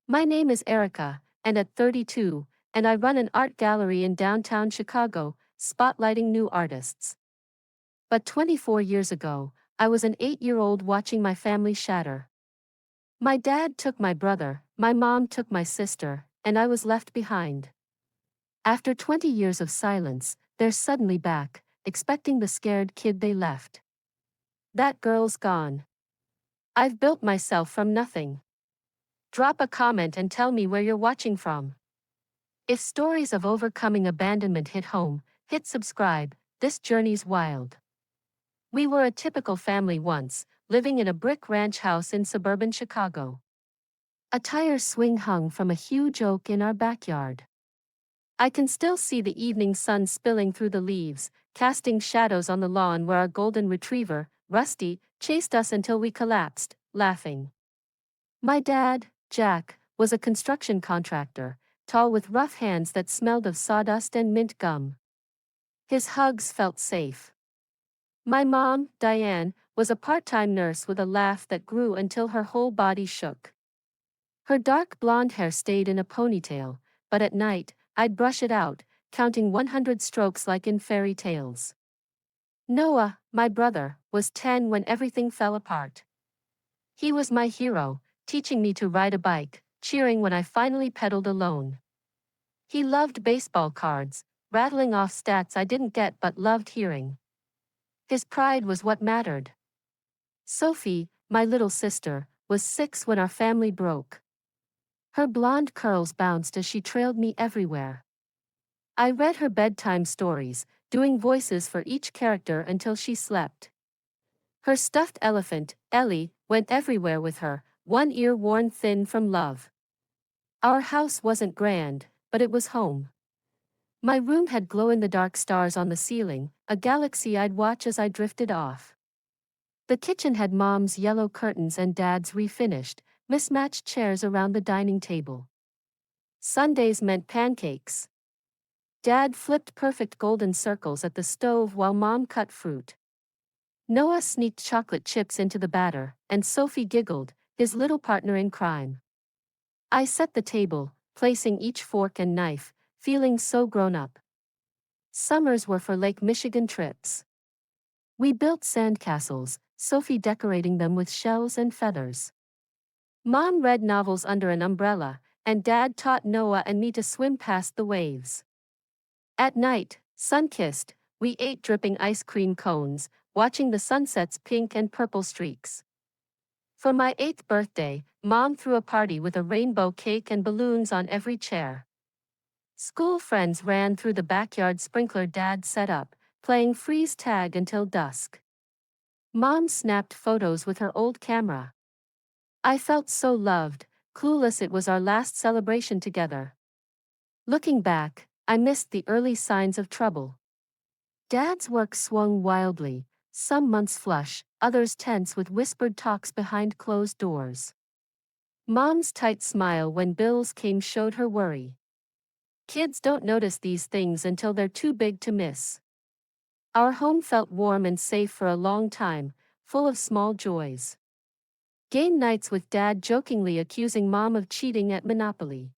My name is Erica, and at 32, and I run an art gallery in downtown Chicago, spotlighting new artists. But 24 years ago, I was an 8-year-old watching my family shatter. My dad took my brother, my mom took my sister, and I was left behind. After 20 years of silence, they're suddenly back, expecting the scared kid they left. That girl's gone. I've built myself from nothing. Drop a comment and tell me where you're watching from. If stories of overcoming abandonment hit home, hit subscribe. This journey's wild. We were a typical family once, living in a brick ranch house in suburban Chicago. A tire swing hung from a huge oak in our backyard. I can still see the evening sun spilling through the leaves, casting shadows on the lawn where our golden retriever, Rusty, chased us until we collapsed, laughing. My dad, Jack, was a construction contractor, tall with rough hands that smelled of sawdust and mint gum. His hugs felt safe. My mom, Diane, was a part-time nurse with a laugh that grew until her whole body shook. Her dark blonde hair stayed in a ponytail, but at night, I'd brush it out, counting 100 strokes like in fairy tales. Noah, my brother, was 10 when everything fell apart. He was my hero, teaching me to ride a bike, cheering when I finally pedaled alone. He loved baseball cards, rattling off stats I didn't get but loved hearing. His pride was what mattered. Sophie, my little sister, was 6 when our family broke. Her blonde curls bounced as she trailed me everywhere. I read her bedtime stories, doing voices for each character until she slept. Her stuffed elephant, Ellie, went everywhere with her, one ear worn thin from love. Our house wasn't grand, but it was home. My room had glow-in-the-dark stars on the ceiling, a galaxy I'd watch as I drifted off. The kitchen had Mom's yellow curtains and Dad's refinished, mismatched chairs around the dining table. Sundays meant pancakes. Dad flipped perfect golden circles at the stove while Mom cut fruit. Noah sneaked chocolate chips into the batter, and Sophie giggled, his little partner in crime. I set the table, placing each fork and knife, feeling so grown up. Summers were for Lake Michigan trips. We built sandcastles, Sophie decorating them with shells and feathers. Mom read novels under an umbrella, and Dad taught Noah and me to swim past the waves. At night, sun-kissed, we ate dripping ice cream cones, watching the sunset's pink and purple streaks. For my 8th birthday, Mom threw a party with a rainbow cake and balloons on every chair. School friends ran through the backyard sprinkler Dad set up, playing freeze tag until dusk. Mom snapped photos with her old camera. I felt so loved, clueless it was our last celebration together. Looking back, I missed the early signs of trouble. Dad's work swung wildly, some months flush, others tense with whispered talks behind closed doors. Mom's tight smile when bills came showed her worry. Kids don't notice these things until they're too big to miss. Our home felt warm and safe for a long time, full of small joys. Game nights with Dad jokingly accusing Mom of cheating at Monopoly.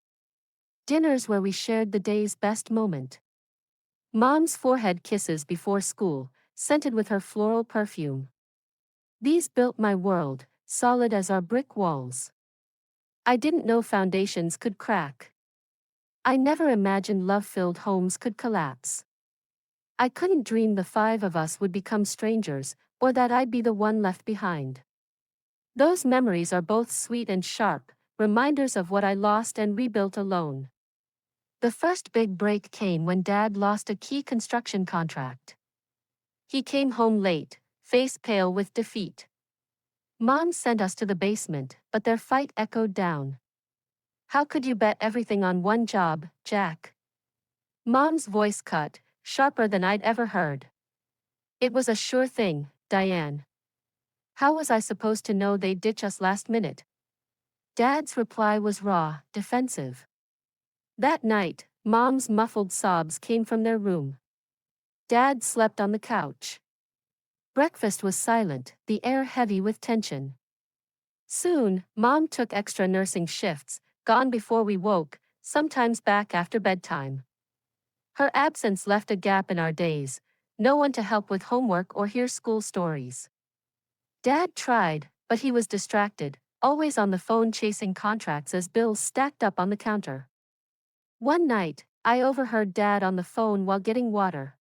Dinners where we shared the day's best moment. Mom's forehead kisses before school, scented with her floral perfume. These built my world, solid as our brick walls. I didn't know foundations could crack. I never imagined love-filled homes could collapse. I couldn't dream the 5 of us would become strangers, or that I'd be the one left behind. Those memories are both sweet and sharp, reminders of what I lost and rebuilt alone. The first big break came when Dad lost a key construction contract. He came home late, face pale with defeat. Mom sent us to the basement, but their fight echoed down. How could you bet everything on one job, Jack? Mom's voice cut, sharper than I'd ever heard. It was a sure thing, Diane. How was I supposed to know they'd ditch us last minute? Dad's reply was raw, defensive. That night, Mom's muffled sobs came from their room. Dad slept on the couch. Breakfast was silent, the air heavy with tension. Soon, Mom took extra nursing shifts, gone before we woke, sometimes back after bedtime. Her absence left a gap in our days, no one to help with homework or hear school stories. Dad tried, but he was distracted, always on the phone chasing contracts as bills stacked up on the counter. One night, I overheard Dad on the phone while getting water.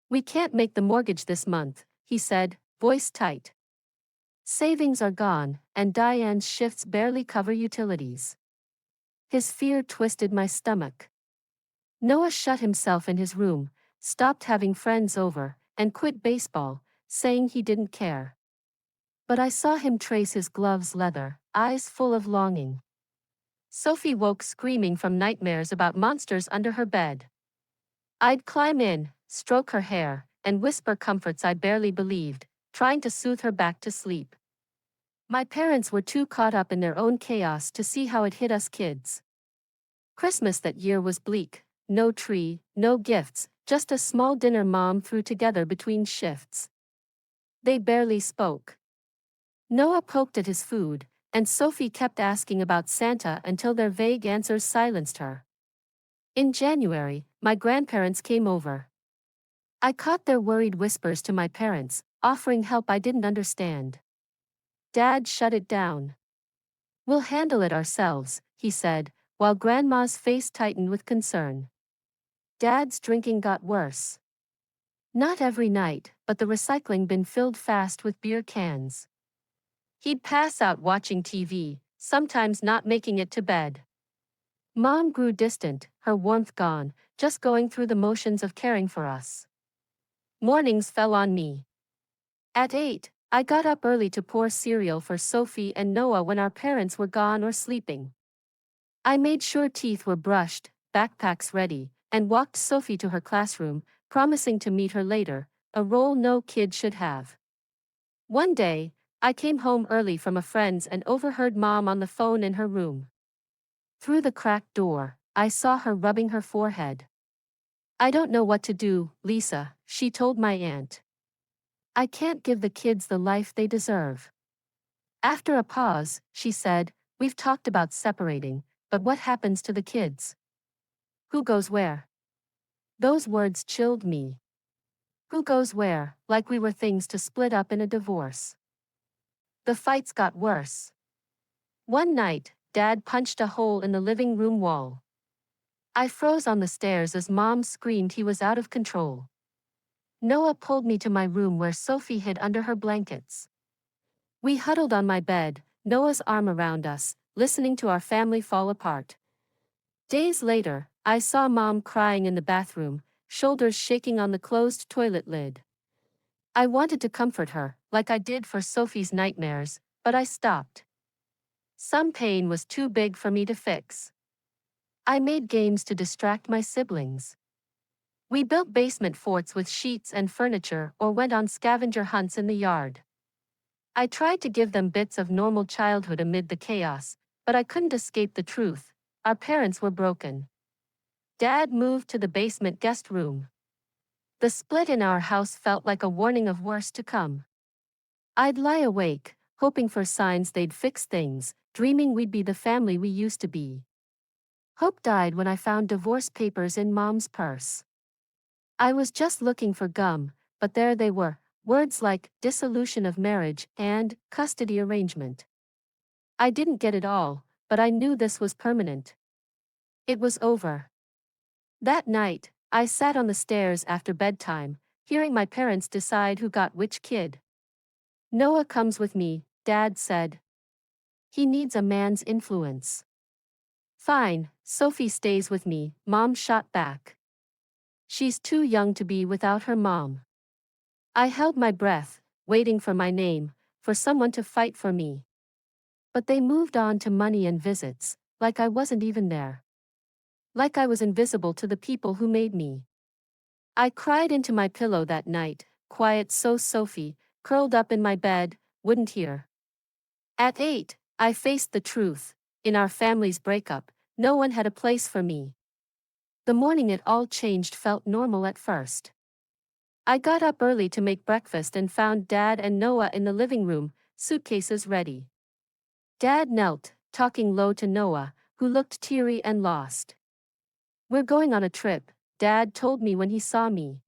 "We can't make the mortgage this month," he said, voice tight. "Savings are gone, and Diane's shifts barely cover utilities." His fear twisted my stomach. Noah shut himself in his room, stopped having friends over, and quit baseball, saying he didn't care. But I saw him trace his gloves' leather, eyes full of longing. Sophie woke screaming from nightmares about monsters under her bed. I'd climb in, stroke her hair, and whisper comforts I barely believed, trying to soothe her back to sleep. My parents were too caught up in their own chaos to see how it hit us kids. Christmas that year was bleak. No tree, no gifts, just a small dinner Mom threw together between shifts. They barely spoke. Noah poked at his food, and Sophie kept asking about Santa until their vague answers silenced her. In January, my grandparents came over. I caught their worried whispers to my parents, offering help I didn't understand. Dad shut it down. "We'll handle it ourselves," he said, while Grandma's face tightened with concern. Dad's drinking got worse. Not every night, but the recycling bin filled fast with beer cans. He'd pass out watching TV, sometimes not making it to bed. Mom grew distant, her warmth gone, just going through the motions of caring for us. Mornings fell on me. At 8, I got up early to pour cereal for Sophie and Noah when our parents were gone or sleeping. I made sure teeth were brushed, backpacks ready, and walked Sophie to her classroom, promising to meet her later, a role no kid should have. One day, I came home early from a friend's and overheard Mom on the phone in her room. Through the cracked door, I saw her rubbing her forehead. "I don't know what to do, Lisa," she told my aunt. "I can't give the kids the life they deserve." After a pause, she said, "We've talked about separating, but what happens to the kids? Who goes where?" Those words chilled me. Who goes where, like we were things to split up in a divorce. The fights got worse. One night, Dad punched a hole in the living room wall. I froze on the stairs as Mom screamed he was out of control. Noah pulled me to my room where Sophie hid under her blankets. We huddled on my bed, Noah's arm around us, listening to our family fall apart. Days later, I saw Mom crying in the bathroom, shoulders shaking on the closed toilet lid. I wanted to comfort her, like I did for Sophie's nightmares, but I stopped. Some pain was too big for me to fix. I made games to distract my siblings. We built basement forts with sheets and furniture or went on scavenger hunts in the yard. I tried to give them bits of normal childhood amid the chaos, but I couldn't escape the truth. Our parents were broken. Dad moved to the basement guest room. The split in our house felt like a warning of worse to come. I'd lie awake, hoping for signs they'd fix things, dreaming we'd be the family we used to be. Hope died when I found divorce papers in Mom's purse. I was just looking for gum, but there they were, words like dissolution of marriage and custody arrangement. I didn't get it all, but I knew this was permanent. It was over. That night, I sat on the stairs after bedtime, hearing my parents decide who got which kid. "Noah comes with me," Dad said. "He needs a man's influence." "Fine, Sophie stays with me," Mom shot back. "She's too young to be without her mom." I held my breath, waiting for my name, for someone to fight for me. But they moved on to money and visits, like I wasn't even there. Like I was invisible to the people who made me. I cried into my pillow that night, quiet so Sophie, curled up in my bed, wouldn't hear. At 8, I faced the truth. In our family's breakup, no one had a place for me. The morning it all changed felt normal at first. I got up early to make breakfast and found Dad and Noah in the living room, suitcases ready. Dad knelt, talking low to Noah, who looked teary and lost. "We're going on a trip," Dad told me when he saw me.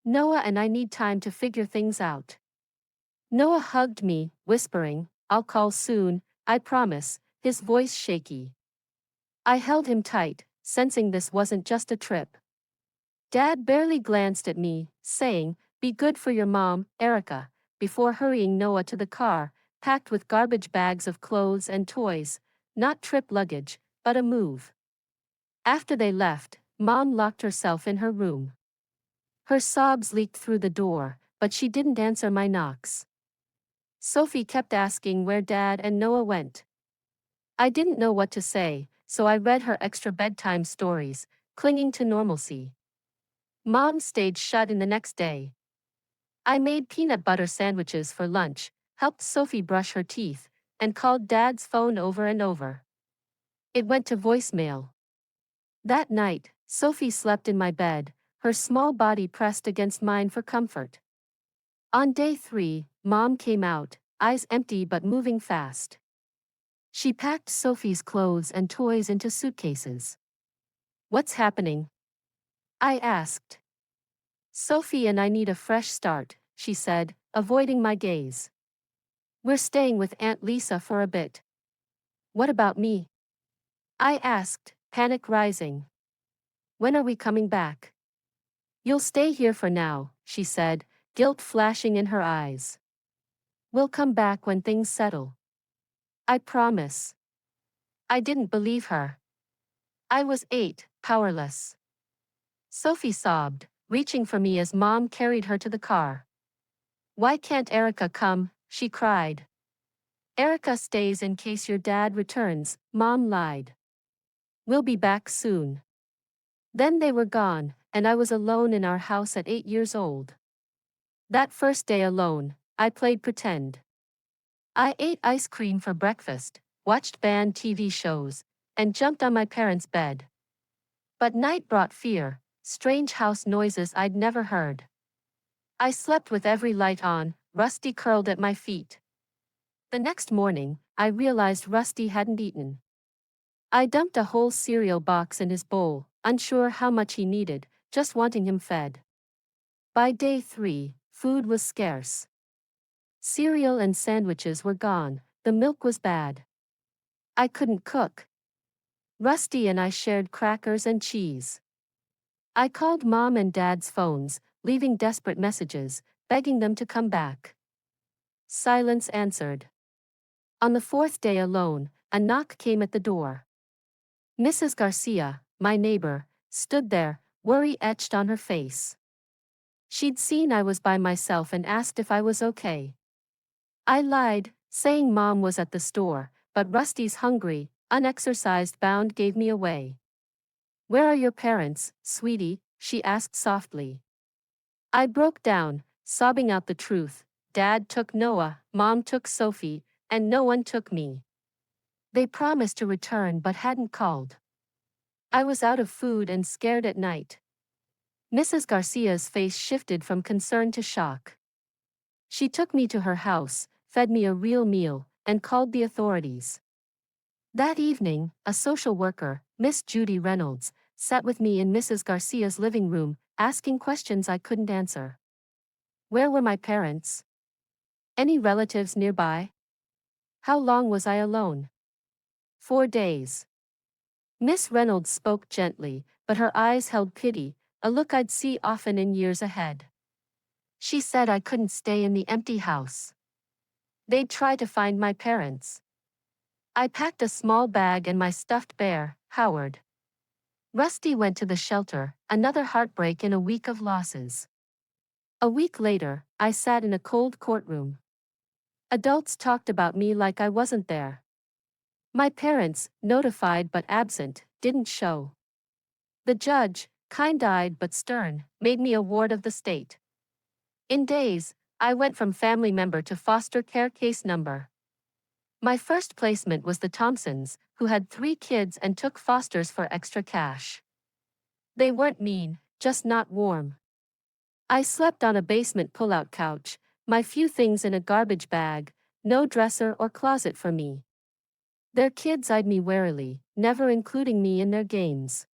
"Noah and I need time to figure things out." Noah hugged me, whispering, "I'll call soon, I promise," his voice shaky. I held him tight, sensing this wasn't just a trip. Dad barely glanced at me, saying, "Be good for your mom, Erica," before hurrying Noah to the car, packed with garbage bags of clothes and toys, not trip luggage, but a move. After they left, Mom locked herself in her room. Her sobs leaked through the door, but she didn't answer my knocks. Sophie kept asking where Dad and Noah went. I didn't know what to say, so I read her extra bedtime stories, clinging to normalcy. Mom stayed shut in the next day. I made peanut butter sandwiches for lunch, helped Sophie brush her teeth, and called Dad's phone over and over. It went to voicemail. That night, Sophie slept in my bed, her small body pressed against mine for comfort. On day 3, Mom came out, eyes empty but moving fast. She packed Sophie's clothes and toys into suitcases. "What's happening?" I asked. "Sophie and I need a fresh start," she said, avoiding my gaze. "We're staying with Aunt Lisa for a bit." "What about me?" I asked, panic rising. "When are we coming back?" "You'll stay here for now," she said, guilt flashing in her eyes. "We'll come back when things settle. I promise." I didn't believe her. I was 8, powerless. Sophie sobbed, reaching for me as Mom carried her to the car. "Why can't Erica come?" she cried. "Erica stays in case your dad returns," Mom lied. "We'll be back soon." Then they were gone, and I was alone in our house at 8 years old. That first day alone, I played pretend. I ate ice cream for breakfast, watched band TV shows, and jumped on my parents' bed. But night brought fear, strange house noises I'd never heard. I slept with every light on, Rusty curled at my feet. The next morning, I realized Rusty hadn't eaten. I dumped a whole cereal box in his bowl, unsure how much he needed, just wanting him fed. By day 3, food was scarce. Cereal and sandwiches were gone, the milk was bad. I couldn't cook. Rusty and I shared crackers and cheese. I called Mom and Dad's phones, leaving desperate messages, begging them to come back. Silence answered. On the 4th day alone, a knock came at the door. Mrs. Garcia, my neighbor, stood there, worry etched on her face. She'd seen I was by myself and asked if I was okay. I lied, saying Mom was at the store, but Rusty's hungry, unexercised bound gave me away. "Where are your parents, sweetie?" she asked softly. I broke down, sobbing out the truth. Dad took Noah, Mom took Sophie, and no one took me. They promised to return but hadn't called. I was out of food and scared at night. Mrs. Garcia's face shifted from concern to shock. She took me to her house, fed me a real meal, and called the authorities. That evening, a social worker, Miss Judy Reynolds, sat with me in Mrs. Garcia's living room, asking questions I couldn't answer. Where were my parents? Any relatives nearby? How long was I alone? 4 days. Miss Reynolds spoke gently, but her eyes held pity, a look I'd see often in years ahead. She said I couldn't stay in the empty house. They'd try to find my parents. I packed a small bag and my stuffed bear, Howard. Rusty went to the shelter, another heartbreak in a week of losses. A week later, I sat in a cold courtroom. Adults talked about me like I wasn't there. My parents, notified but absent, didn't show. The judge, kind-eyed but stern, made me a ward of the state. In days, I went from family member to foster care case number. My first placement was the Thompsons, who had 3 kids and took fosters for extra cash. They weren't mean, just not warm. I slept on a basement pull-out couch, my few things in a garbage bag, no dresser or closet for me. Their kids eyed me warily, never including me in their games.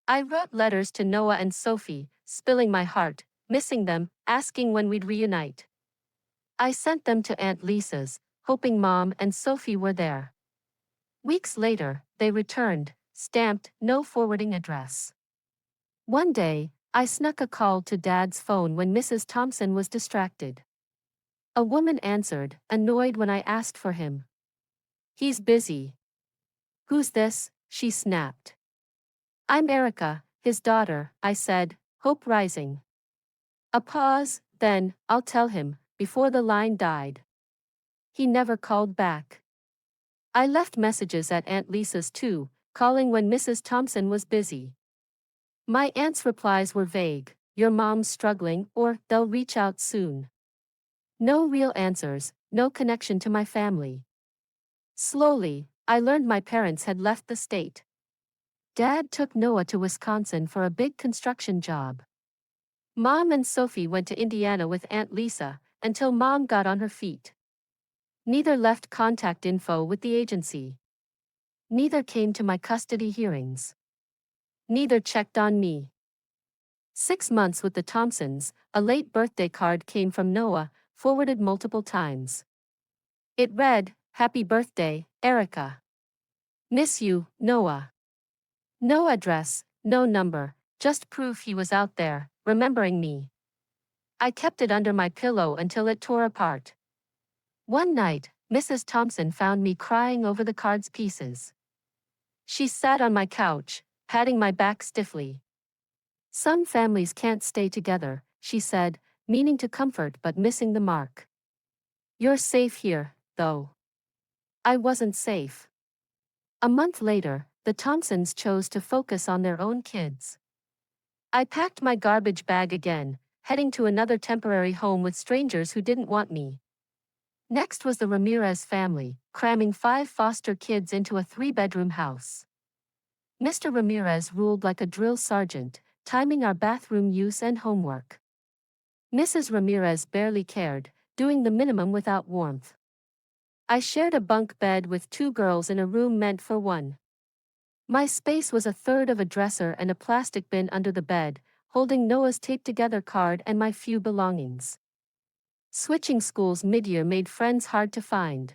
I wrote letters to Noah and Sophie, spilling my heart, missing them, asking when we'd reunite. I sent them to Aunt Lisa's, hoping Mom and Sophie were there. Weeks later, they returned, stamped, no forwarding address. One day, I snuck a call to Dad's phone when Mrs. Thompson was distracted. A woman answered, annoyed when I asked for him. He's busy. Who's this? She snapped. I'm Erica, his daughter, I said, hope rising. A pause, then, I'll tell him, before the line died. He never called back. I left messages at Aunt Lisa's too, calling when Mrs. Thompson was busy. My aunt's replies were vague, your mom's struggling, or they'll reach out soon. No real answers, no connection to my family. Slowly, I learned my parents had left the state. Dad took Noah to Wisconsin for a big construction job. Mom and Sophie went to Indiana with Aunt Lisa, until Mom got on her feet. Neither left contact info with the agency. Neither came to my custody hearings. Neither checked on me. 6 months with the Thompsons, a late birthday card came from Noah, forwarded multiple times. It read, Happy birthday, Erica. Miss you, Noah. No address, no number, just proof he was out there, remembering me. I kept it under my pillow until it tore apart. One night, Mrs. Thompson found me crying over the card's pieces. She sat on my couch, patting my back stiffly. Some families can't stay together, she said, meaning to comfort but missing the mark. You're safe here, though. I wasn't safe. A month later, the Thompsons chose to focus on their own kids. I packed my garbage bag again, heading to another temporary home with strangers who didn't want me. Next was the Ramirez family, cramming 5 foster kids into a 3-bedroom house. Mr. Ramirez ruled like a drill sergeant, timing our bathroom use and homework. Mrs. Ramirez barely cared, doing the minimum without warmth. I shared a bunk bed with 2 girls in a room meant for one. My space was a third of a dresser and a plastic bin under the bed, holding Noah's taped-together card and my few belongings. Switching schools mid-year made friends hard to find.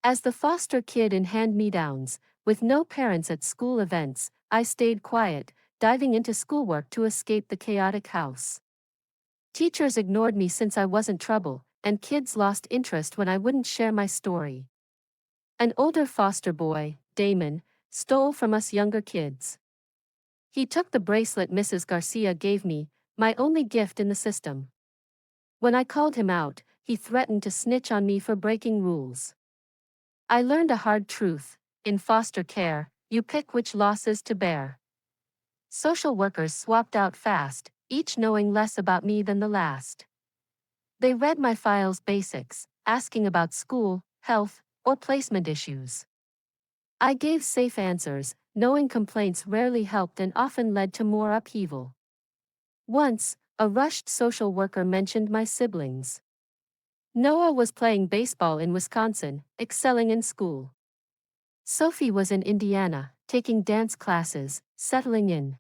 As the foster kid in hand-me-downs, with no parents at school events, I stayed quiet, diving into schoolwork to escape the chaotic house. Teachers ignored me since I wasn't trouble, and kids lost interest when I wouldn't share my story. An older foster boy, Damon, stole from us younger kids. He took the bracelet Mrs. Garcia gave me, my only gift in the system. When I called him out, he threatened to snitch on me for breaking rules. I learned a hard truth: in foster care, you pick which losses to bear. Social workers swapped out fast, each knowing less about me than the last. They read my file's basics, asking about school, health, or placement issues. I gave safe answers, knowing complaints rarely helped and often led to more upheaval. Once, a rushed social worker mentioned my siblings. Noah was playing baseball in Wisconsin, excelling in school. Sophie was in Indiana, taking dance classes, settling in.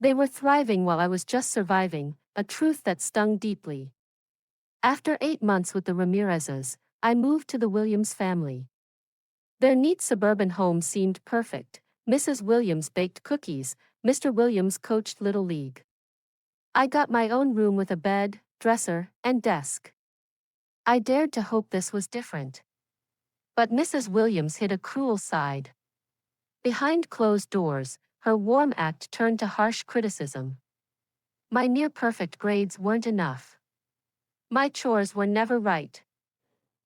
They were thriving while I was just surviving, a truth that stung deeply. After 8 months with the Ramirezes, I moved to the Williams family. Their neat suburban home seemed perfect. Mrs. Williams baked cookies, Mr. Williams coached Little League. I got my own room with a bed, dresser, and desk. I dared to hope this was different. But Mrs. Williams hid a cruel side. Behind closed doors, her warm act turned to harsh criticism. My near-perfect grades weren't enough. My chores were never right.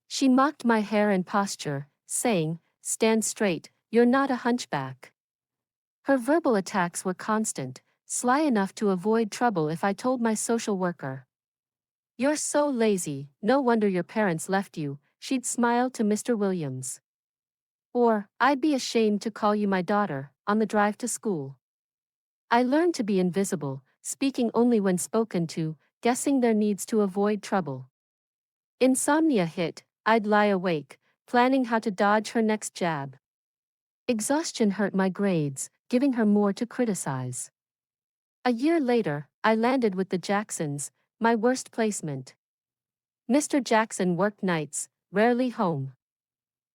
She mocked my hair and posture, saying, "Stand straight, you're not a hunchback." Her verbal attacks were constant, sly enough to avoid trouble if I told my social worker. "You're so lazy, no wonder your parents left you," she'd smile to Mr. Williams. Or, "I'd be ashamed to call you my daughter," on the drive to school. I learned to be invisible, speaking only when spoken to, guessing their needs to avoid trouble. Insomnia hit, I'd lie awake, planning how to dodge her next jab. Exhaustion hurt my grades, giving her more to criticize. A year later, I landed with the Jacksons, my worst placement. Mr. Jackson worked nights, rarely home.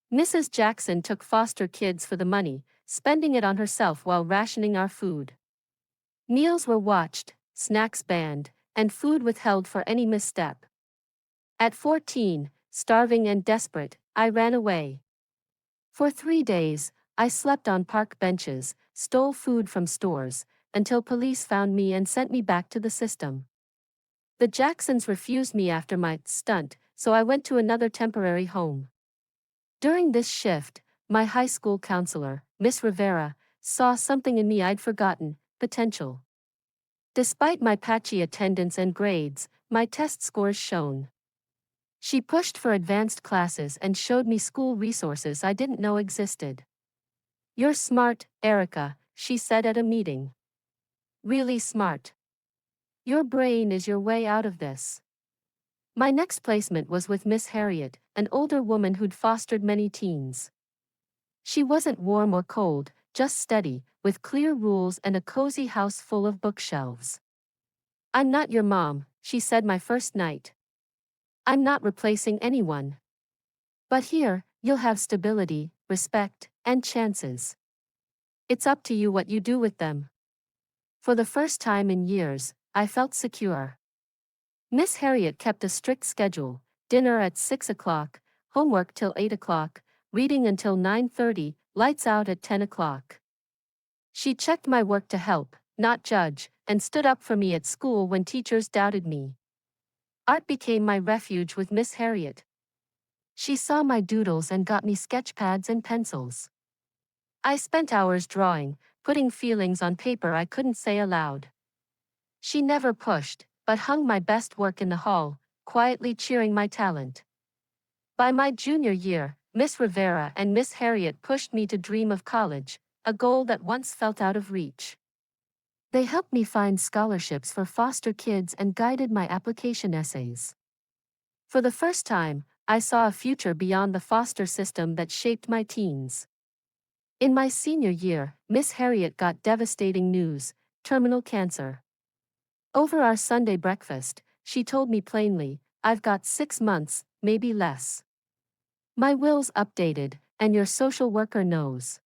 Mrs. Jackson took foster kids for the money, spending it on herself while rationing our food. Meals were watched, snacks banned, and food withheld for any misstep. At 14, starving and desperate, I ran away. For 3 days, I slept on park benches, stole food from stores, until police found me and sent me back to the system. The Jacksons refused me after my stunt, so I went to another temporary home. During this shift, my high school counselor, Miss Rivera, saw something in me I'd forgotten: potential. Despite my patchy attendance and grades, my test scores shone. She pushed for advanced classes and showed me school resources I didn't know existed. "You're smart, Erica," she said at a meeting. "Really smart. Your brain is your way out of this." My next placement was with Miss Harriet, an older woman who'd fostered many teens. She wasn't warm or cold, just steady, with clear rules and a cozy house full of bookshelves. "I'm not your mom," she said my first night. "I'm not replacing anyone. But here, you'll have stability, respect, and chances. It's up to you what you do with them." For the first time in years, I felt secure. Miss Harriet kept a strict schedule: dinner at 6 o'clock, homework till 8 o'clock, reading until 9:30, lights out at 10 o'clock. She checked my work to help, not judge, and stood up for me at school when teachers doubted me. Art became my refuge with Miss Harriet. She saw my doodles and got me sketch pads and pencils. I spent hours drawing, putting feelings on paper I couldn't say aloud. She never pushed, but hung my best work in the hall, quietly cheering my talent. By my junior year, Miss Rivera and Miss Harriet pushed me to dream of college, a goal that once felt out of reach. They helped me find scholarships for foster kids and guided my application essays. For the first time, I saw a future beyond the foster system that shaped my teens. In my senior year, Miss Harriet got devastating news: terminal cancer. Over our Sunday breakfast, she told me plainly, "I've got 6 months, maybe less. My will's updated, and your social worker knows.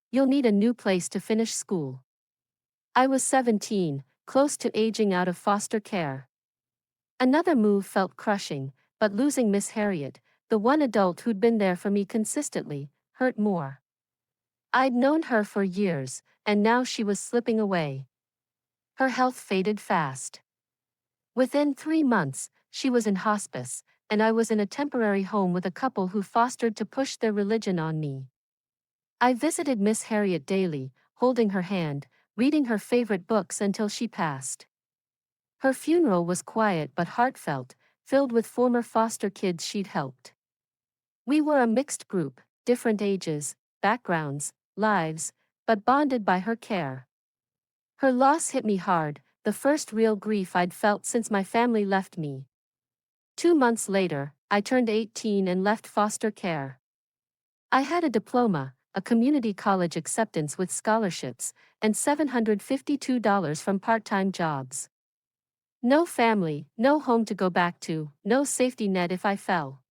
You'll need a new place to finish school." I was 17, close to aging out of foster care. Another move felt crushing, but losing Miss Harriet, the one adult who'd been there for me consistently, hurt more. I'd known her for years, and now she was slipping away. Her health faded fast. Within 3 months, she was in hospice, and I was in a temporary home with a couple who fostered to push their religion on me. I visited Miss Harriet daily, holding her hand, reading her favorite books until she passed. Her funeral was quiet but heartfelt, filled with former foster kids she'd helped. We were a mixed group, different ages, backgrounds, lives, but bonded by her care. Her loss hit me hard, the first real grief I'd felt since my family left me. 2 months later, I turned 18 and left foster care. I had a diploma, a community college acceptance with scholarships, and $752 from part-time jobs. No family, no home to go back to, no safety net if I fell.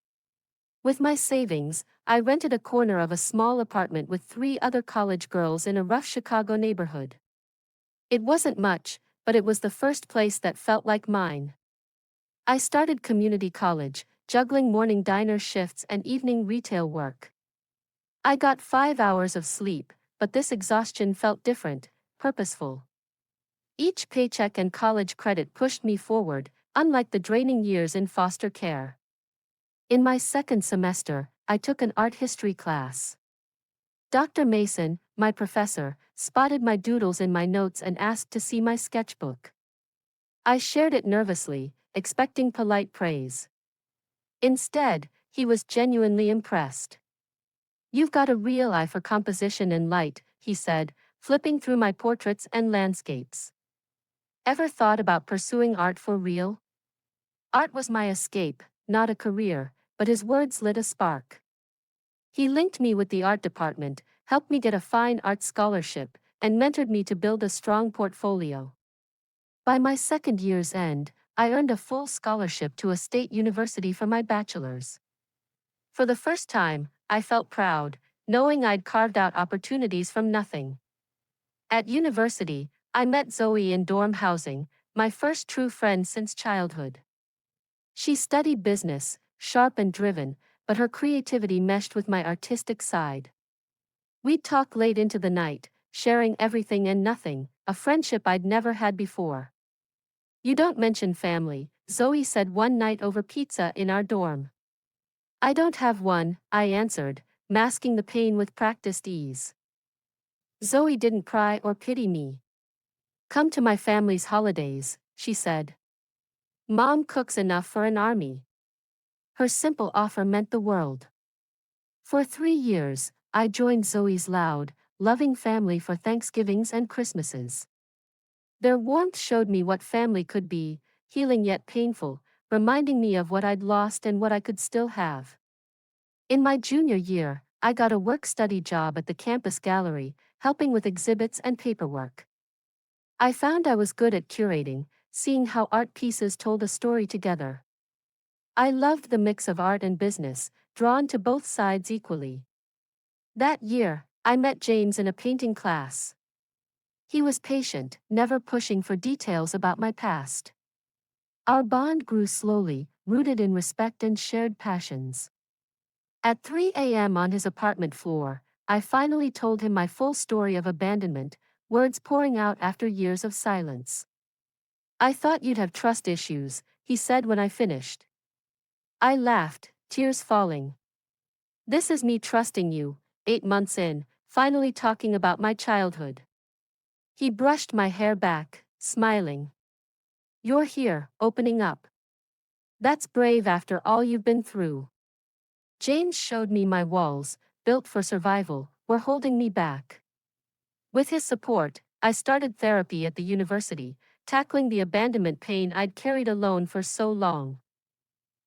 With my savings, I rented a corner of a small apartment with 3 other college girls in a rough Chicago neighborhood. It wasn't much, but it was the first place that felt like mine. I started community college, juggling morning diner shifts and evening retail work. I got 5 hours of sleep, but this exhaustion felt different, purposeful. Each paycheck and college credit pushed me forward, unlike the draining years in foster care. In my second semester, I took an art history class. Dr. Mason, my professor, spotted my doodles in my notes and asked to see my sketchbook. I shared it nervously, expecting polite praise. Instead, he was genuinely impressed. "You've got a real eye for composition and light," he said, flipping through my portraits and landscapes. "Ever thought about pursuing art for real?" Art was my escape, not a career, but his words lit a spark. He linked me with the art department, helped me get a fine art scholarship, and mentored me to build a strong portfolio. By my second year's end, I earned a full scholarship to a state university for my bachelor's. For the first time, I felt proud, knowing I'd carved out opportunities from nothing. At university, I met Zoe in dorm housing, my first true friend since childhood. She studied business, sharp and driven, but her creativity meshed with my artistic side. We'd talk late into the night, sharing everything and nothing, a friendship I'd never had before. "You don't mention family," Zoe said one night over pizza in our dorm. "I don't have one," I answered, masking the pain with practiced ease. Zoe didn't pry or pity me. "Come to my family's holidays," she said. "Mom cooks enough for an army." Her simple offer meant the world. For 3 years, I joined Zoe's loud, loving family for Thanksgivings and Christmases. Their warmth showed me what family could be, healing yet painful, reminding me of what I'd lost and what I could still have. In my junior year, I got a work-study job at the campus gallery, helping with exhibits and paperwork. I found I was good at curating, seeing how art pieces told a story together. I loved the mix of art and business, drawn to both sides equally. That year, I met James in a painting class. He was patient, never pushing for details about my past. Our bond grew slowly, rooted in respect and shared passions. At 3 a.m. on his apartment floor, I finally told him my full story of abandonment, words pouring out after years of silence. "I thought you'd have trust issues," he said when I finished. I laughed, tears falling. "This is me trusting you, 8 months in, finally talking about my childhood." He brushed my hair back, smiling. "You're here, opening up. That's brave after all you've been through." James showed me my walls, built for survival, were holding me back. With his support, I started therapy at the university, tackling the abandonment pain I'd carried alone for so long.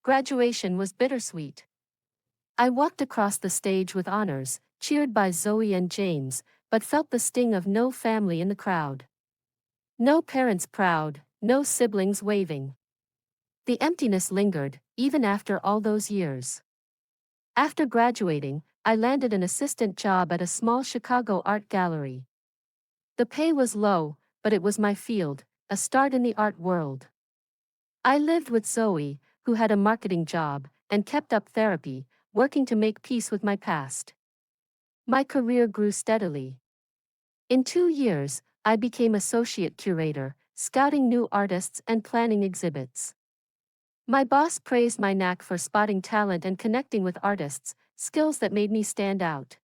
Graduation was bittersweet. I walked across the stage with honors, cheered by Zoe and James, but felt the sting of no family in the crowd. No parents proud, no siblings waving. The emptiness lingered, even after all those years. After graduating, I landed an assistant job at a small Chicago art gallery. The pay was low, but it was my field, a start in the art world. I lived with Zoe, who had a marketing job, and kept up therapy, working to make peace with my past. My career grew steadily. In 2 years, I became associate curator, scouting new artists and planning exhibits. My boss praised my knack for spotting talent and connecting with artists, skills that made me stand out.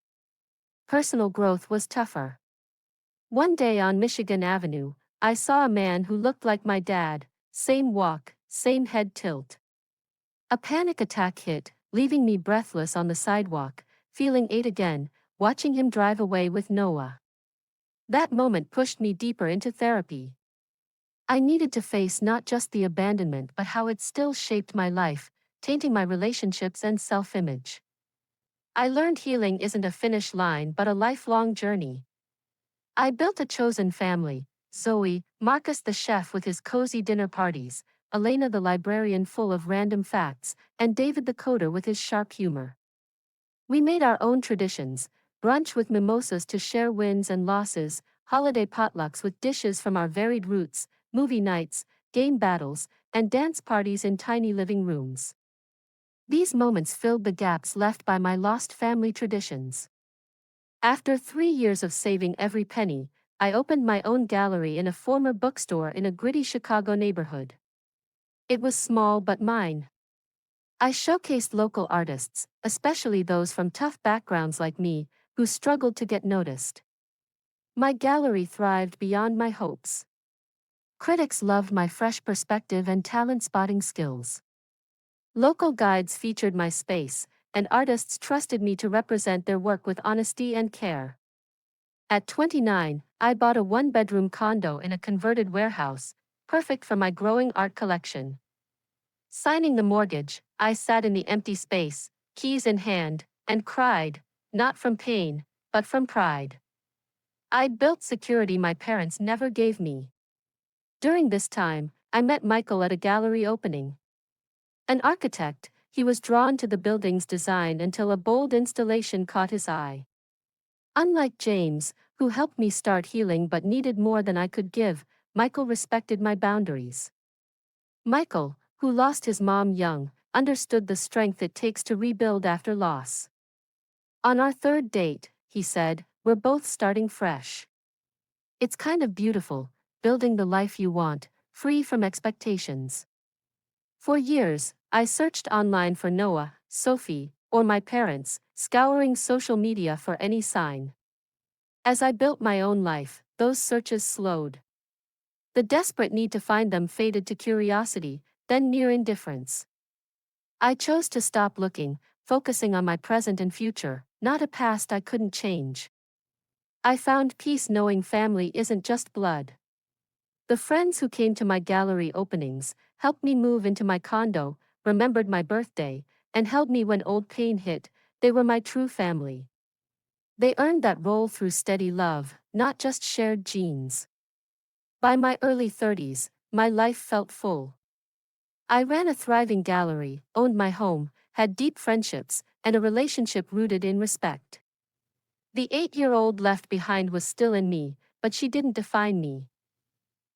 Personal growth was tougher. One day on Michigan Avenue, I saw a man who looked like my dad, same walk, same head tilt. A panic attack hit, leaving me breathless on the sidewalk, feeling eight again, watching him drive away with Noah. That moment pushed me deeper into therapy. I needed to face not just the abandonment but how it still shaped my life, tainting my relationships and self-image. I learned healing isn't a finish line but a lifelong journey. I built a chosen family: Zoe, Marcus the chef with his cozy dinner parties, Elena the librarian full of random facts, and David the coder with his sharp humor. We made our own traditions: brunch with mimosas to share wins and losses, holiday potlucks with dishes from our varied roots, movie nights, game battles, and dance parties in tiny living rooms. These moments filled the gaps left by my lost family traditions. After 3 years of saving every penny, I opened my own gallery in a former bookstore in a gritty Chicago neighborhood. It was small but mine. I showcased local artists, especially those from tough backgrounds like me, who struggled to get noticed. My gallery thrived beyond my hopes. Critics loved my fresh perspective and talent-spotting skills. Local guides featured my space, and artists trusted me to represent their work with honesty and care. At 29, I bought a one-bedroom condo in a converted warehouse, perfect for my growing art collection. Signing the mortgage, I sat in the empty space, keys in hand, and cried, not from pain, but from pride. I'd built security my parents never gave me. During this time, I met Michael at a gallery opening. An architect, he was drawn to the building's design until a bold installation caught his eye. Unlike James, who helped me start healing but needed more than I could give, Michael respected my boundaries. Michael, who lost his mom young, understood the strength it takes to rebuild after loss. On our third date, he said, we're both starting fresh. It's kind of beautiful, building the life you want, free from expectations. For years, I searched online for Noah, Sophie, or my parents, scouring social media for any sign. As I built my own life, those searches slowed. The desperate need to find them faded to curiosity, then near indifference. I chose to stop looking, focusing on my present and future, not a past I couldn't change. I found peace knowing family isn't just blood. The friends who came to my gallery openings, helped me move into my condo, remembered my birthday, and held me when old pain hit, they were my true family. They earned that role through steady love, not just shared genes. By my early 30s, my life felt full. I ran a thriving gallery, owned my home, had deep friendships, and a relationship rooted in respect. The 8-year-old left behind was still in me, but she didn't define me.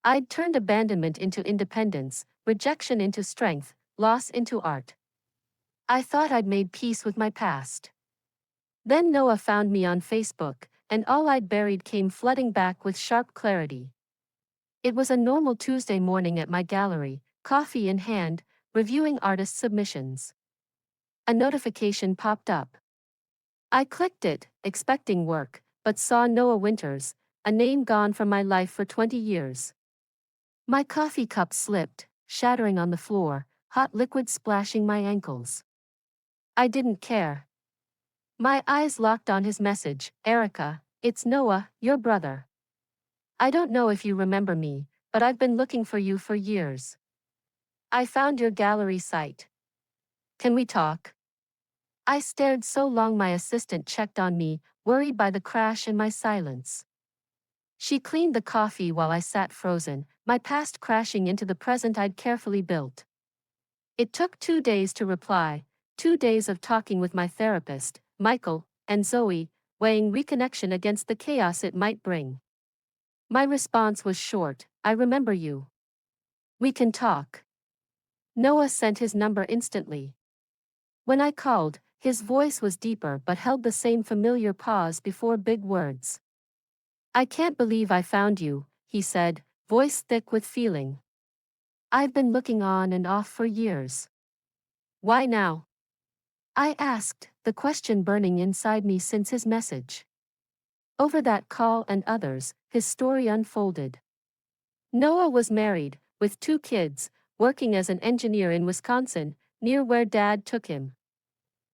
I'd turned abandonment into independence, rejection into strength, loss into art. I thought I'd made peace with my past. Then Noah found me on Facebook, and all I'd buried came flooding back with sharp clarity. It was a normal Tuesday morning at my gallery, coffee in hand, reviewing artist submissions. A notification popped up. I clicked it, expecting work, but saw Noah Winters, a name gone from my life for 20 years. My coffee cup slipped, shattering on the floor, hot liquid splashing my ankles. I didn't care. My eyes locked on his message, Erica, it's Noah, your brother. I don't know if you remember me, but I've been looking for you for years. I found your gallery site. Can we talk? I stared so long my assistant checked on me, worried by the crash in my silence. She cleaned the coffee while I sat frozen, my past crashing into the present I'd carefully built. It took 2 days to reply, 2 days of talking with my therapist, Michael, and Zoe, weighing reconnection against the chaos it might bring. My response was short, I remember you. We can talk. Noah sent his number instantly. When I called, his voice was deeper but held the same familiar pause before big words. I can't believe I found you, he said, voice thick with feeling. I've been looking on and off for years. Why now? I asked, the question burning inside me since his message. Over that call and others, his story unfolded. Noah was married, with 2 kids, working as an engineer in Wisconsin, near where Dad took him.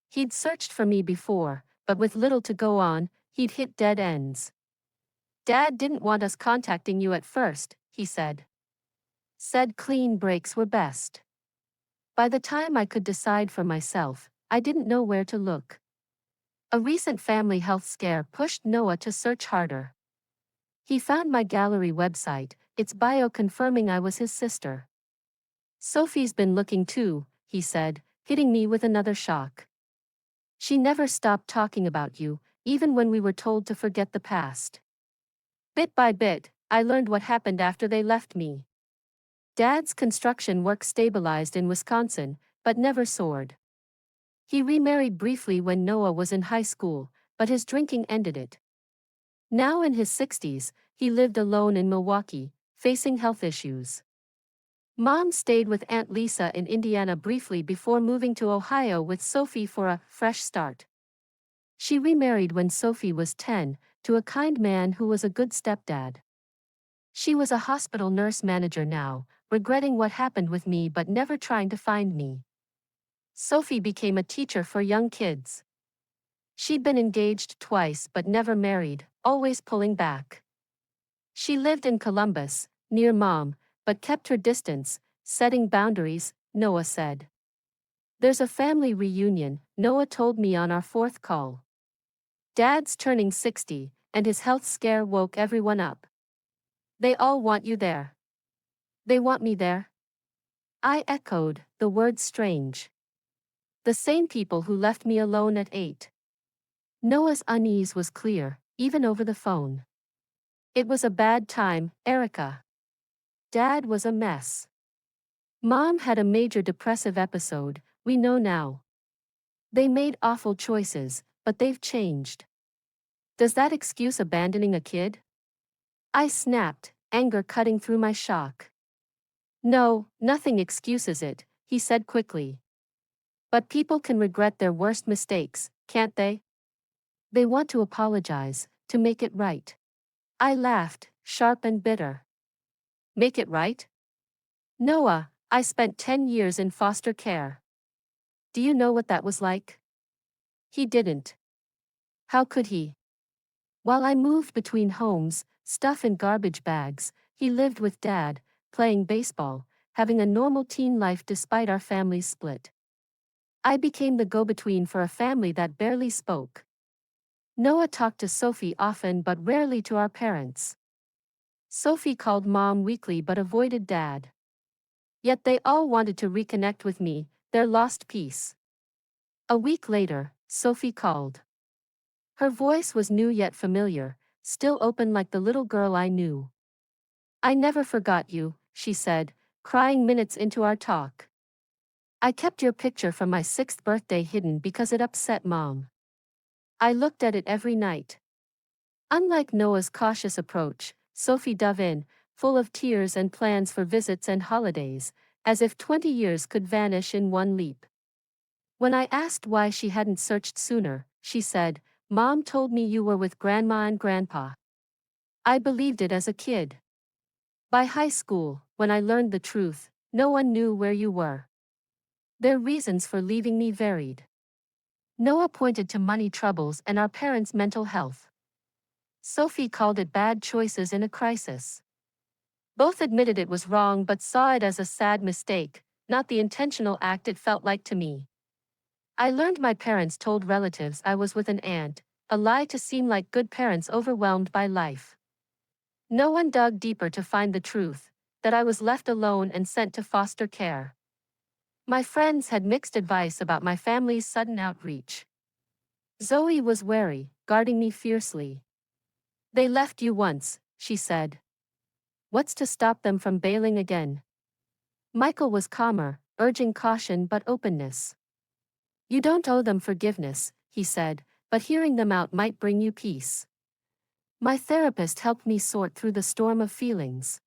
He'd searched for me before, but with little to go on, he'd hit dead ends. Dad didn't want us contacting you at first, he said. Said clean breaks were best. By the time I could decide for myself, I didn't know where to look. A recent family health scare pushed Noah to search harder. He found my gallery website, its bio confirming I was his sister. Sophie's been looking too, he said, hitting me with another shock. She never stopped talking about you, even when we were told to forget the past. Bit by bit, I learned what happened after they left me. Dad's construction work stabilized in Wisconsin, but never soared. He remarried briefly when Noah was in high school, but his drinking ended it. Now in his 60s, he lived alone in Milwaukee, facing health issues. Mom stayed with Aunt Lisa in Indiana briefly before moving to Ohio with Sophie for a fresh start. She remarried when Sophie was 10, to a kind man who was a good stepdad. She was a hospital nurse manager now, regretting what happened with me but never trying to find me. Sophie became a teacher for young kids. She'd been engaged twice but never married, always pulling back. She lived in Columbus, near Mom, but kept her distance, setting boundaries, Noah said. There's a family reunion Noah told me on our fourth call. Dad's turning 60, and his health scare woke everyone up. They all want you there. They want me there? I echoed, the word strange. The same people who left me alone at 8. Noah's unease was clear, even over the phone. It was a bad time, Erica. Dad was a mess. Mom had a major depressive episode, we know now. They made awful choices, but they've changed. Does that excuse abandoning a kid? I snapped, anger cutting through my shock. No, nothing excuses it, he said quickly. But people can regret their worst mistakes, can't they? They want to apologize, to make it right. I laughed, sharp and bitter. Make it right? Noah, I spent 10 years in foster care. Do you know what that was like? He didn't. How could he? While I moved between homes, stuff in garbage bags, he lived with Dad, playing baseball, having a normal teen life despite our family's split. I became the go-between for a family that barely spoke. Noah talked to Sophie often but rarely to our parents. Sophie called Mom weekly but avoided Dad. Yet they all wanted to reconnect with me, their lost piece. A week later, Sophie called. Her voice was new yet familiar, still open like the little girl I knew. I never forgot you, she said, crying minutes into our talk. I kept your picture from my 6th birthday hidden because it upset Mom. I looked at it every night. Unlike Noah's cautious approach, Sophie dove in, full of tears and plans for visits and holidays, as if 20 years could vanish in one leap. When I asked why she hadn't searched sooner, she said, Mom told me you were with Grandma and Grandpa. I believed it as a kid. By high school, when I learned the truth, no one knew where you were. Their reasons for leaving me varied. Noah pointed to money troubles and our parents' mental health. Sophie called it bad choices in a crisis. Both admitted it was wrong but saw it as a sad mistake, not the intentional act it felt like to me. I learned my parents told relatives I was with an aunt, a lie to seem like good parents overwhelmed by life. No one dug deeper to find the truth, that I was left alone and sent to foster care. My friends had mixed advice about my family's sudden outreach. Zoe was wary, guarding me fiercely. They left you once, she said. What's to stop them from bailing again? Michael was calmer, urging caution but openness. You don't owe them forgiveness, he said, but hearing them out might bring you peace. My therapist helped me sort through the storm of feelings.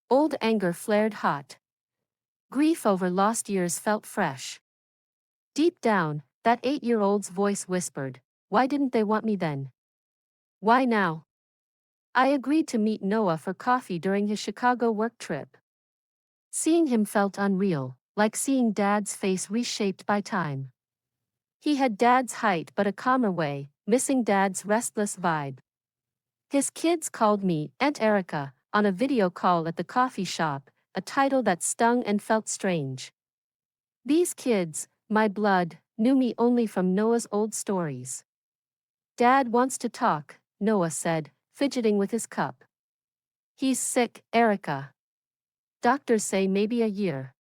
Old anger flared hot. Grief over lost years felt fresh. Deep down, that 8-year-old's voice whispered, why didn't they want me then? Why now? I agreed to meet Noah for coffee during his Chicago work trip. Seeing him felt unreal, like seeing Dad's face reshaped by time. He had Dad's height but a calmer way, missing Dad's restless vibe. His kids called me Aunt Erica on a video call at the coffee shop, a title that stung and felt strange. These kids, my blood, knew me only from Noah's old stories. Dad wants to talk, Noah said, fidgeting with his cup. He's sick, Erica. Doctors say maybe a year.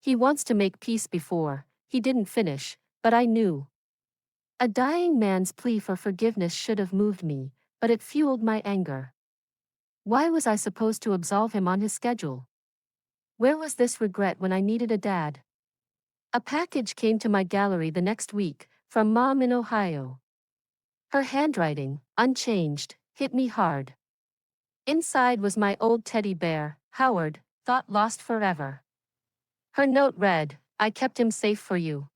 He wants to make peace before, he didn't finish, but I knew. A dying man's plea for forgiveness should have moved me, but it fueled my anger. Why was I supposed to absolve him on his schedule? Where was this regret when I needed a dad? A package came to my gallery the next week, from Mom in Ohio. Her handwriting, unchanged, hit me hard. Inside was my old teddy bear, Howard, thought lost forever. Her note read, I kept him safe for you.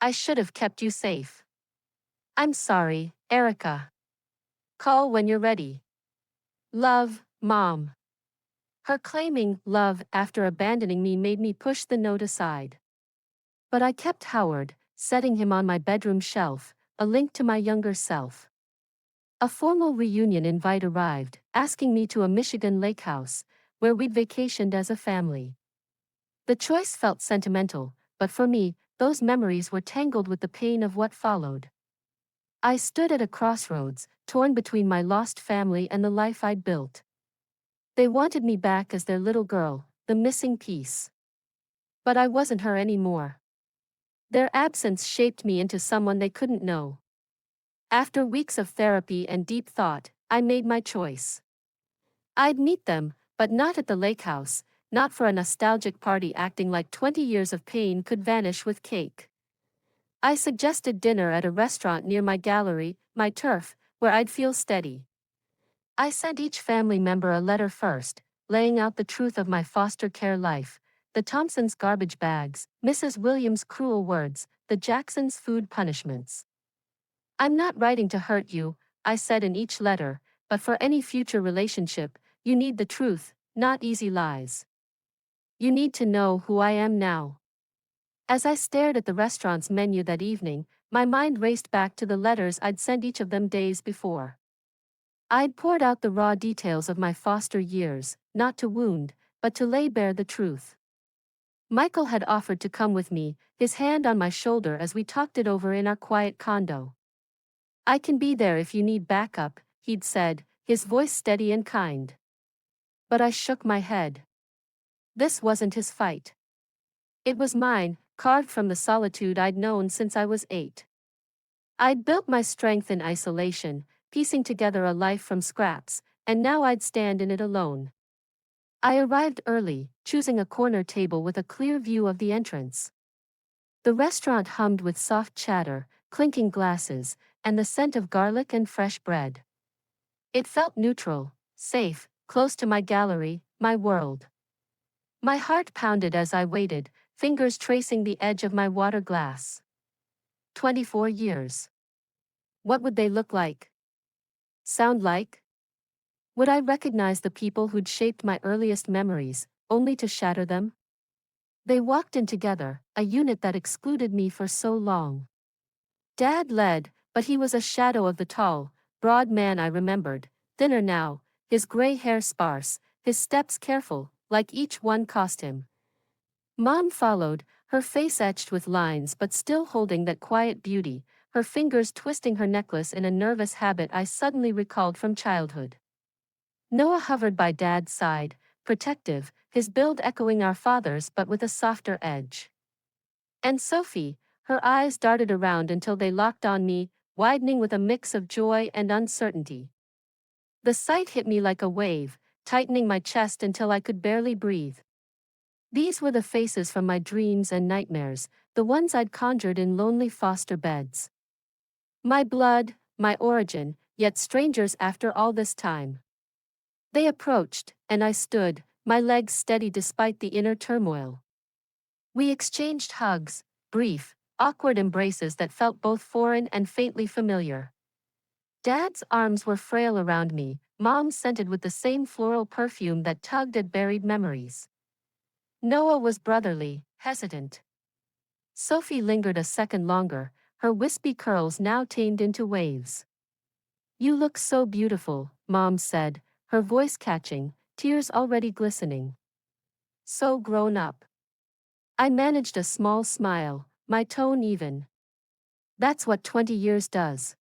I should have kept you safe. I'm sorry, Erica. Call when you're ready. Love, Mom. Her claiming love after abandoning me made me push the note aside. But I kept Howard, setting him on my bedroom shelf, a link to my younger self. A formal reunion invite arrived, asking me to a Michigan lake house, where we'd vacationed as a family. The choice felt sentimental, but for me, those memories were tangled with the pain of what followed. I stood at a crossroads, torn between my lost family and the life I'd built. They wanted me back as their little girl, the missing piece. But I wasn't her anymore. Their absence shaped me into someone they couldn't know. After weeks of therapy and deep thought, I made my choice. I'd meet them, but not at the lake house, not for a nostalgic party acting like 20 years of pain could vanish with cake. I suggested dinner at a restaurant near my gallery, my turf, where I'd feel steady. I sent each family member a letter first, laying out the truth of my foster care life, the Thompsons' garbage bags, Mrs. Williams' cruel words, the Jacksons' food punishments. I'm not writing to hurt you, I said in each letter, but for any future relationship, you need the truth, not easy lies. You need to know who I am now. As I stared at the restaurant's menu that evening, my mind raced back to the letters I'd sent each of them days before. I'd poured out the raw details of my foster years, not to wound, but to lay bare the truth. Michael had offered to come with me, his hand on my shoulder as we talked it over in our quiet condo. I can be there if you need backup, he'd said, his voice steady and kind. But I shook my head. This wasn't his fight. It was mine, carved from the solitude I'd known since I was 8. I'd built my strength in isolation, piecing together a life from scraps, and now I'd stand in it alone. I arrived early, choosing a corner table with a clear view of the entrance. The restaurant hummed with soft chatter, clinking glasses, and the scent of garlic and fresh bread. It felt neutral, safe, close to my gallery, my world. My heart pounded as I waited, fingers tracing the edge of my water glass. 24 years. What would they look like? Sound like? Would I recognize the people who'd shaped my earliest memories, only to shatter them? They walked in together, a unit that excluded me for so long. Dad led, but he was a shadow of the tall, broad man I remembered, thinner now, his gray hair sparse, his steps careful, like each one cost him. Mom followed, her face etched with lines but still holding that quiet beauty, her fingers twisting her necklace in a nervous habit I suddenly recalled from childhood. Noah hovered by Dad's side, protective, his build echoing our father's but with a softer edge. And Sophie, her eyes darted around until they locked on me, widening with a mix of joy and uncertainty. The sight hit me like a wave, tightening my chest until I could barely breathe. These were the faces from my dreams and nightmares, the ones I'd conjured in lonely foster beds. My blood, my origin, yet strangers after all this time. They approached, and I stood, my legs steady despite the inner turmoil. We exchanged hugs, brief, awkward embraces that felt both foreign and faintly familiar. Dad's arms were frail around me, Mom's scented with the same floral perfume that tugged at buried memories. Noah was brotherly, hesitant. Sophie lingered a second longer, her wispy curls now tamed into waves. You look so beautiful, Mom said, her voice catching, tears already glistening. So grown up. I managed a small smile, my tone even. That's what 20 years does.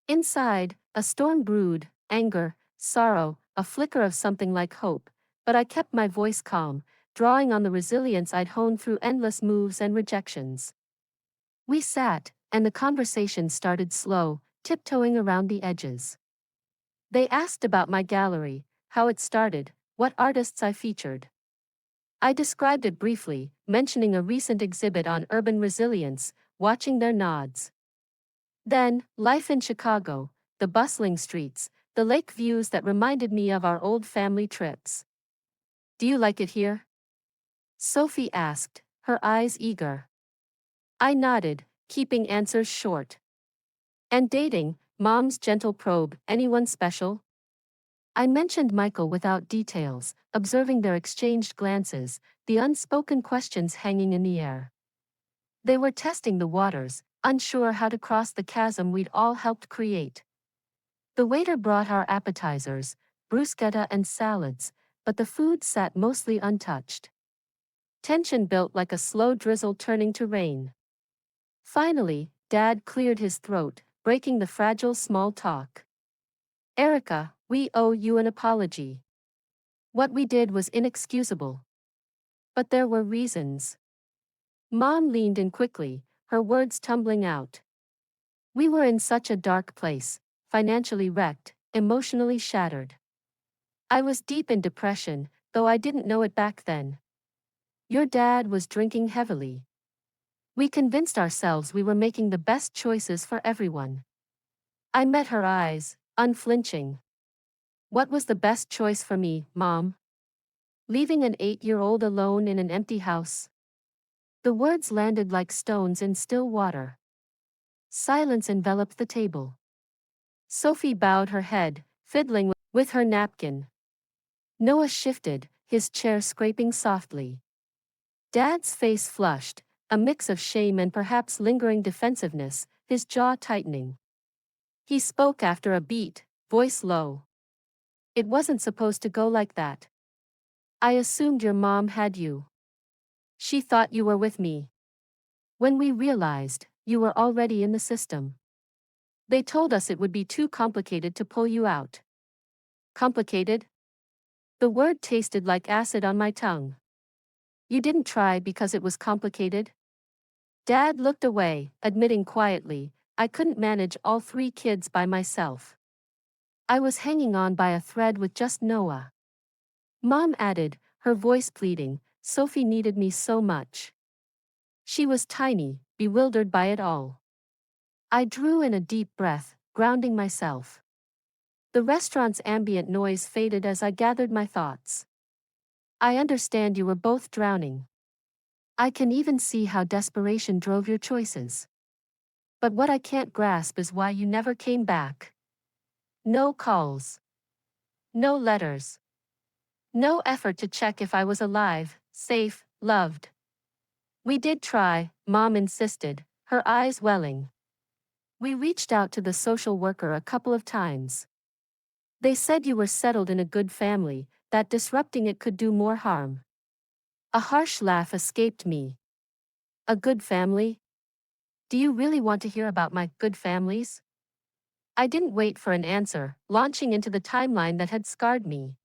Inside, a storm brewed, anger, sorrow, a flicker of something like hope, but I kept my voice calm, drawing on the resilience I'd honed through endless moves and rejections. We sat, and the conversation started slow, tiptoeing around the edges. They asked about my gallery, how it started, what artists I featured. I described it briefly, mentioning a recent exhibit on urban resilience, watching their nods. Then, life in Chicago, the bustling streets, the lake views that reminded me of our old family trips. Do you like it here? Sophie asked, her eyes eager. I nodded, keeping answers short. And dating, Mom's gentle probe, anyone special? I mentioned Michael without details, observing their exchanged glances, the unspoken questions hanging in the air. They were testing the waters, unsure how to cross the chasm we'd all helped create. The waiter brought our appetizers, bruschetta and salads, but the food sat mostly untouched. Tension built like a slow drizzle turning to rain. Finally, Dad cleared his throat, breaking the fragile small talk. Erica, we owe you an apology. What we did was inexcusable. But there were reasons. Mom leaned in quickly, her words tumbling out. We were in such a dark place, financially wrecked, emotionally shattered. I was deep in depression, though I didn't know it back then. Your dad was drinking heavily. We convinced ourselves we were making the best choices for everyone. I met her eyes, unflinching. What was the best choice for me, Mom? Leaving an 8-year-old alone in an empty house? The words landed like stones in still water. Silence enveloped the table. Sophie bowed her head, fiddling with her napkin. Noah shifted, his chair scraping softly. Dad's face flushed, a mix of shame and perhaps lingering defensiveness, his jaw tightening. He spoke after a beat, voice low. It wasn't supposed to go like that. I assumed your mom had you. She thought you were with me. When we realized, you were already in the system. They told us it would be too complicated to pull you out. Complicated? The word tasted like acid on my tongue. You didn't try because it was complicated? Dad looked away, admitting quietly, I couldn't manage all 3 kids by myself. I was hanging on by a thread with just Noah. Mom added, her voice pleading, Sophie needed me so much. She was tiny, bewildered by it all. I drew in a deep breath, grounding myself. The restaurant's ambient noise faded as I gathered my thoughts. I understand you were both drowning. I can even see how desperation drove your choices. But what I can't grasp is why you never came back. No calls. No letters. No effort to check if I was alive, safe, loved. We did try, Mom insisted, her eyes welling. We reached out to the social worker a couple of times. They said you were settled in a good family, that disrupting it could do more harm. A harsh laugh escaped me. A good family? Do you really want to hear about my good families? I didn't wait for an answer, launching into the timeline that had scarred me.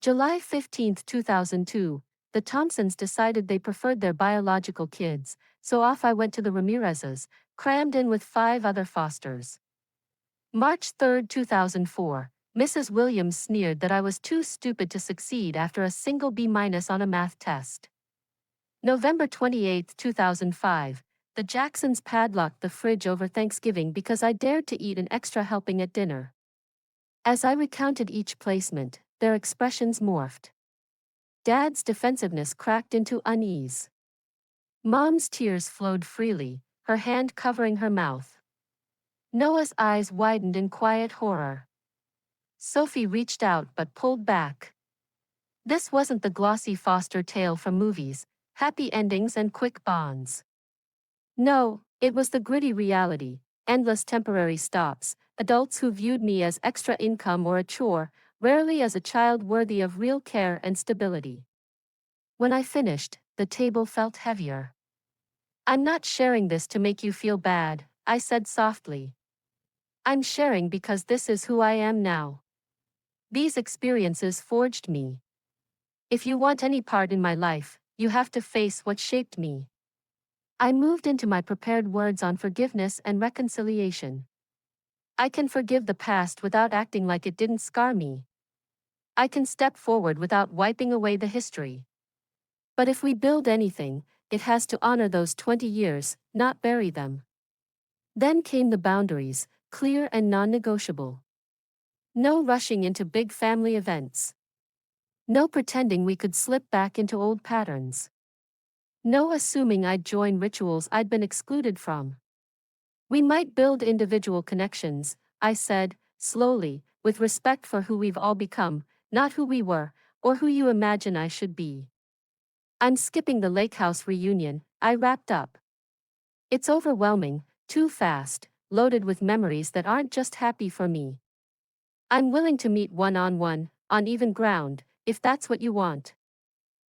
July 15, 2002, the Thompsons decided they preferred their biological kids, so off I went to the Ramirez's, crammed in with 5 other fosters. March 3, 2004, Mrs. Williams sneered that I was too stupid to succeed after a single B- on a math test. November 28, 2005, the Jacksons padlocked the fridge over Thanksgiving because I dared to eat an extra helping at dinner. As I recounted each placement, their expressions morphed. Dad's defensiveness cracked into unease. Mom's tears flowed freely, her hand covering her mouth. Noah's eyes widened in quiet horror. Sophie reached out but pulled back. This wasn't the glossy foster tale from movies, happy endings and quick bonds. No, it was the gritty reality, endless temporary stops, adults who viewed me as extra income or a chore, rarely as a child worthy of real care and stability. When I finished, the table felt heavier. I'm not sharing this to make you feel bad, I said softly. I'm sharing because this is who I am now. These experiences forged me. If you want any part in my life, you have to face what shaped me. I moved into my prepared words on forgiveness and reconciliation. I can forgive the past without acting like it didn't scar me. I can step forward without wiping away the history. But if we build anything, it has to honor those 20 years, not bury them. Then came the boundaries, clear and non-negotiable. No rushing into big family events. No pretending we could slip back into old patterns. No assuming I'd join rituals I'd been excluded from. We might build individual connections, I said, slowly, with respect for who we've all become, not who we were, or who you imagine I should be. I'm skipping the lake house reunion, I wrapped up. It's overwhelming, too fast, loaded with memories that aren't just happy for me. I'm willing to meet one-on-one, on even ground, if that's what you want.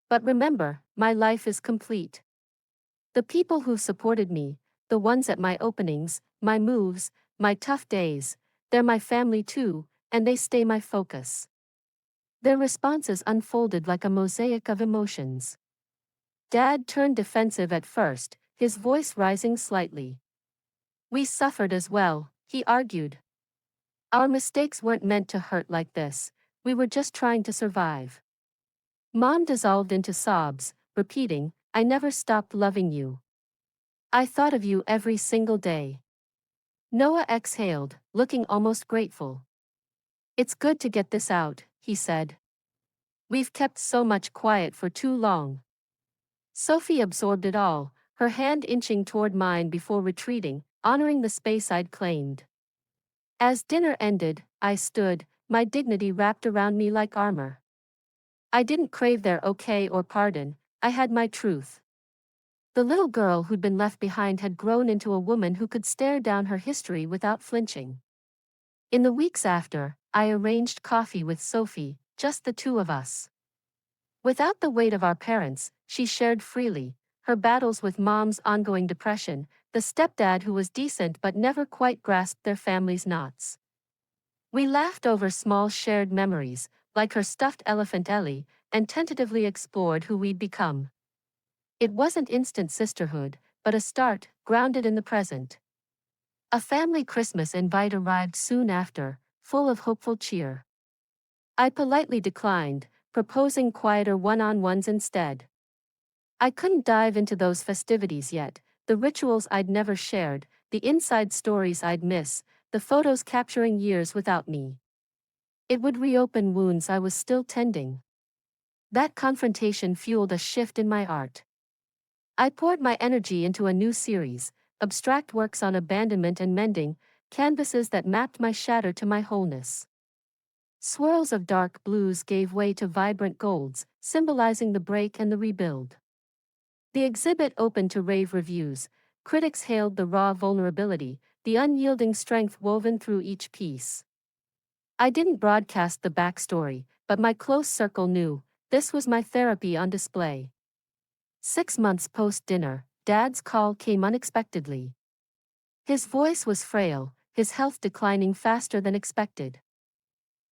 But remember, my life is complete. The people who supported me, the ones at my openings, my moves, my tough days, they're my family too, and they stay my focus. Their responses unfolded like a mosaic of emotions. Dad turned defensive at first, his voice rising slightly. We suffered as well, he argued. Our mistakes weren't meant to hurt like this, we were just trying to survive. Mom dissolved into sobs, repeating, I never stopped loving you. I thought of you every single day. Noah exhaled, looking almost grateful. It's good to get this out, he said. We've kept so much quiet for too long. Sophie absorbed it all, her hand inching toward mine before retreating, honoring the space I'd claimed. As dinner ended, I stood, my dignity wrapped around me like armor. I didn't crave their okay or pardon, I had my truth. The little girl who'd been left behind had grown into a woman who could stare down her history without flinching. In the weeks after, I arranged coffee with Sophie, just the two of us. Without the weight of our parents, she shared freely, her battles with Mom's ongoing depression, the stepdad who was decent but never quite grasped their family's knots. We laughed over small shared memories, like her stuffed elephant Ellie, and tentatively explored who we'd become. It wasn't instant sisterhood, but a start, grounded in the present. A family Christmas invite arrived soon after, full of hopeful cheer. I politely declined, proposing quieter one-on-ones instead. I couldn't dive into those festivities yet, the rituals I'd never shared, the inside stories I'd miss, the photos capturing years without me. It would reopen wounds I was still tending. That confrontation fueled a shift in my art. I poured my energy into a new series, abstract works on abandonment and mending, canvases that mapped my shatter to my wholeness. Swirls of dark blues gave way to vibrant golds, symbolizing the break and the rebuild. The exhibit opened to rave reviews. Critics hailed the raw vulnerability, the unyielding strength woven through each piece. I didn't broadcast the backstory, but my close circle knew, this was my therapy on display. 6 months post-dinner, Dad's call came unexpectedly. His voice was frail, his health declining faster than expected.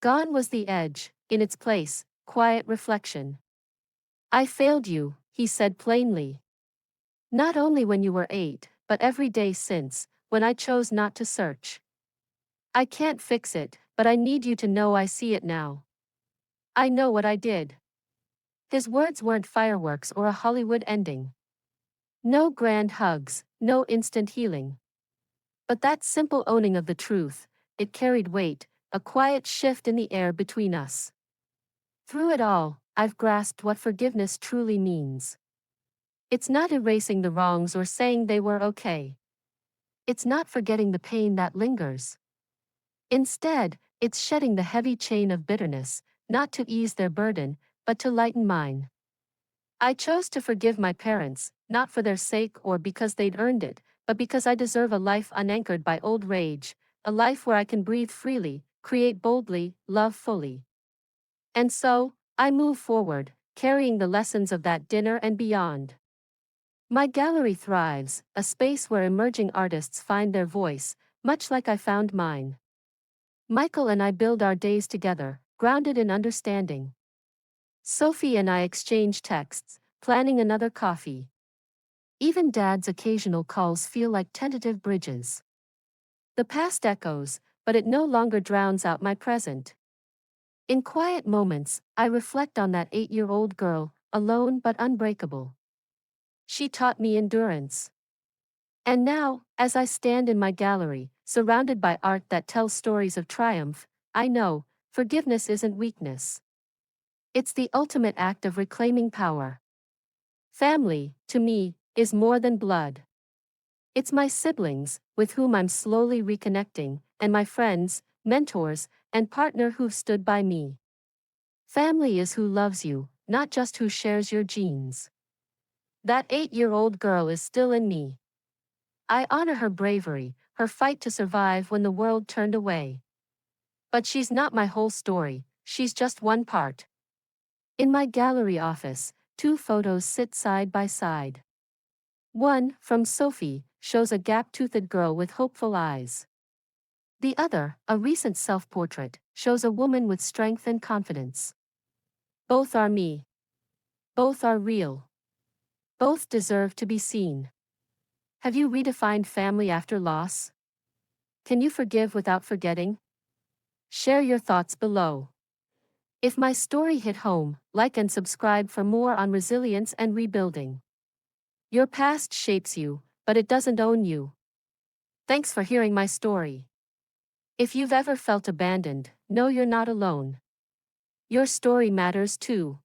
Gone was the edge, in its place, quiet reflection. I failed you, he said plainly. Not only when you were 8, but every day since, when I chose not to search. I can't fix it, but I need you to know I see it now. I know what I did. His words weren't fireworks or a Hollywood ending. No grand hugs, no instant healing. But that simple owning of the truth, it carried weight, a quiet shift in the air between us. Through it all, I've grasped what forgiveness truly means. It's not erasing the wrongs or saying they were okay. It's not forgetting the pain that lingers. Instead, it's shedding the heavy chain of bitterness, not to ease their burden, but to lighten mine. I chose to forgive my parents, not for their sake or because they'd earned it, but because I deserve a life unanchored by old rage, a life where I can breathe freely, create boldly, love fully. And so, I move forward, carrying the lessons of that dinner and beyond. My gallery thrives, a space where emerging artists find their voice, much like I found mine. Michael and I build our days together, grounded in understanding. Sophie and I exchange texts, planning another coffee. Even Dad's occasional calls feel like tentative bridges. The past echoes, but it no longer drowns out my present. In quiet moments, I reflect on that 8-year-old girl, alone but unbreakable. She taught me endurance. And now, as I stand in my gallery, surrounded by art that tells stories of triumph, I know, forgiveness isn't weakness. It's the ultimate act of reclaiming power. Family, to me, is more than blood. It's my siblings, with whom I'm slowly reconnecting, and my friends, mentors, and partner who've stood by me. Family is who loves you, not just who shares your genes. That 8-year-old girl is still in me. I honor her bravery, her fight to survive when the world turned away. But she's not my whole story, she's just one part. In my gallery office, Two photos sit side by side. One, from Sophie, shows a gap-toothed girl with hopeful eyes. The other, a recent self-portrait, shows a woman with strength and confidence. Both are me. Both are real. Both deserve to be seen. Have you redefined family after loss? Can you forgive without forgetting? Share your thoughts below. If my story hit home, like and subscribe for more on resilience and rebuilding. Your past shapes you, but it doesn't own you. Thanks for hearing my story. If you've ever felt abandoned, know you're not alone. Your story matters too.